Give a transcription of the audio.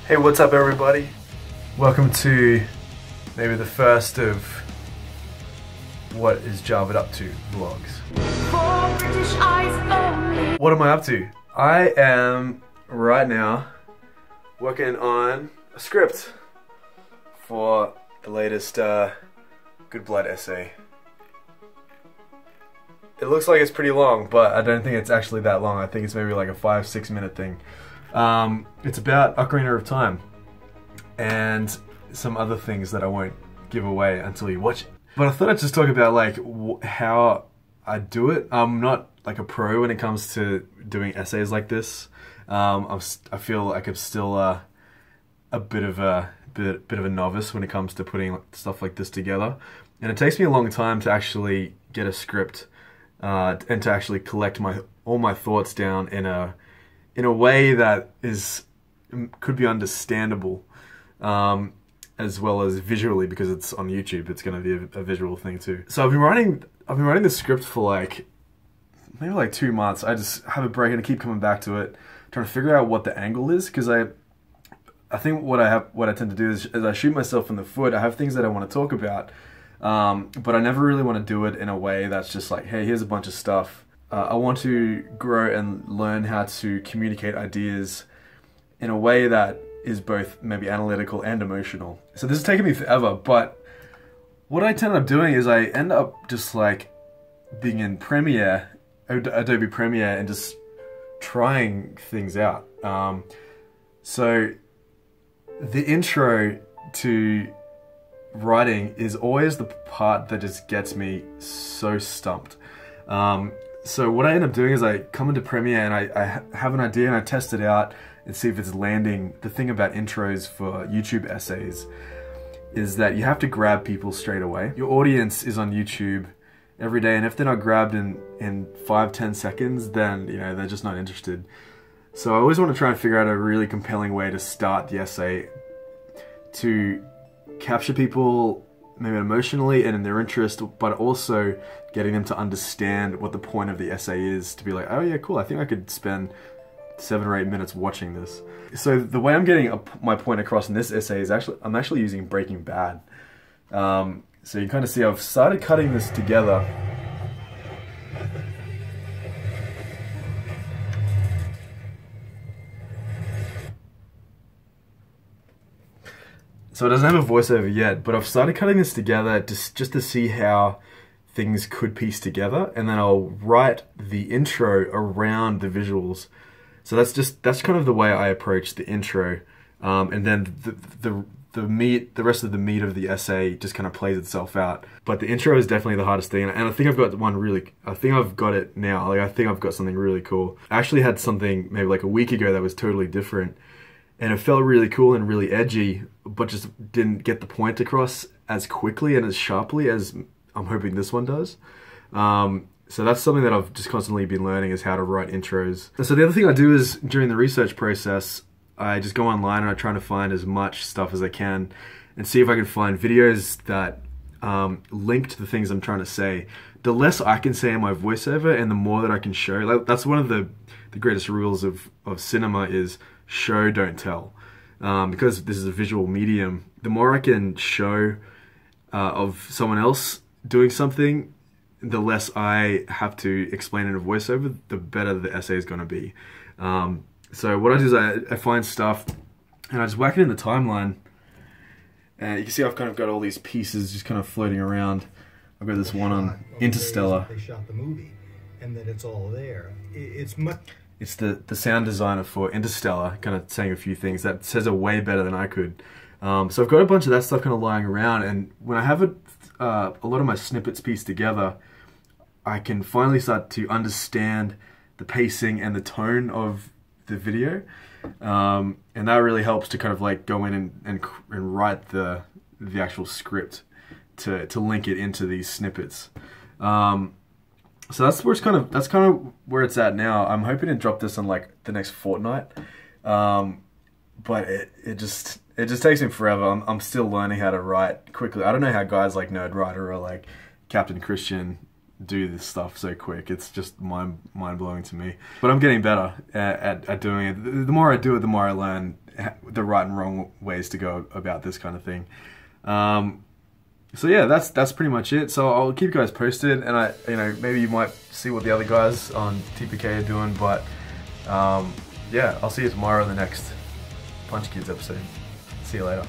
Hey, what's up everybody? Welcome to maybe the first of What is Javed Up To vlogs. What am I up to? I am right now working on a script for the latest Good Blood essay. It looks like it's pretty long, but I don't think it's actually that long. I think it's maybe like a 5-6 minute thing. It's about Ocarina of Time and some other things that I won't give away until you watch it. But I thought I'd just talk about like how I do it. I'm not like a pro when it comes to doing essays like this. I feel like I'm still a bit of a novice when it comes to putting stuff like this together, and it takes me a long time to actually get a script and to actually collect all my thoughts down in a way that could be understandable, as well as visually, because it's on YouTube. It's going to be a visual thing too. So I've been writing the script for maybe like 2 months. I just have a break and I keep coming back to it, trying to figure out what the angle is, because I think what I tend to do is I shoot myself in the foot. I have things that I want to talk about, but I never really want to do it in a way that's just like, hey, here's a bunch of stuff. I want to grow and learn how to communicate ideas in a way that is both maybe analytical and emotional. So this has taken me forever, but what I end up doing is I end up just like being in Adobe Premiere, and just trying things out. So the intro to writing is always the part that just gets me so stumped. So what I end up doing is I come into Premiere and I have an idea and I test it out and see if it's landing. The thing about intros for YouTube essays is that you have to grab people straight away. Your audience is on YouTube every day, and if they're not grabbed in 5-10 seconds, then they're just not interested. So I always want to try and figure out a really compelling way to start the essay to capture people maybe emotionally and in their interest, but also getting them to understand what the point of the essay is, to be like, oh yeah, cool, I think I could spend 7 or 8 minutes watching this. So the way I'm getting my point across in this essay is I'm actually using Breaking Bad. So you kind of see I've started cutting this together. So it doesn't have a voiceover yet, but I've started cutting this together just to see how things could piece together, and then I'll write the intro around the visuals. So that's kind of the way I approach the intro, and then the rest of the meat of the essay just kind of plays itself out. But the intro is definitely the hardest thing, and I think I've got it now. Like, I think I've got something really cool. I actually had something maybe like a week ago that was totally different, and it felt really cool and really edgy, but just didn't get the point across as quickly and as sharply as I'm hoping this one does. So that's something that I've just constantly been learning, is how to write intros. So the other thing I do is, during the research process, I just go online and I try to find as much stuff as I can and see if I can find videos that link to the things I'm trying to say. The less I can say in my voiceover and the more that I can show. Like, that's one of the greatest rules of cinema, is show, don't tell. Because this is a visual medium, the more I can show of someone else doing something, the less I have to explain in a voiceover, the better the essay is going to be. So what I do is I find stuff and I just whack it in the timeline, and you can see I've kind of got all these pieces just kind of floating around. I've got this one on Interstellar. They shot the movie, and then it's all there. It's the sound designer for Interstellar, kind of saying a few things that says it way better than I could. So I've got a bunch of that stuff kind of lying around, and when I have a lot of my snippets pieced together, I can finally start to understand the pacing and the tone of the video, and that really helps to kind of like go in and write the actual script to link it into these snippets. So that's kind of where it's at now. I'm hoping to drop this in like the next fortnight, but it just takes me forever. I'm still learning how to write quickly. I don't know how guys like Nerdwriter or like Captain Christian do this stuff so quick. It's just mind blowing to me. But I'm getting better at doing it. The more I do it, the more I learn. the right and wrong ways to go about this kind of thing. So yeah, that's pretty much it. So I'll keep you guys posted, and maybe you might see what the other guys on TPK are doing, but yeah, I'll see you tomorrow in the next Punch Kids episode. See you later.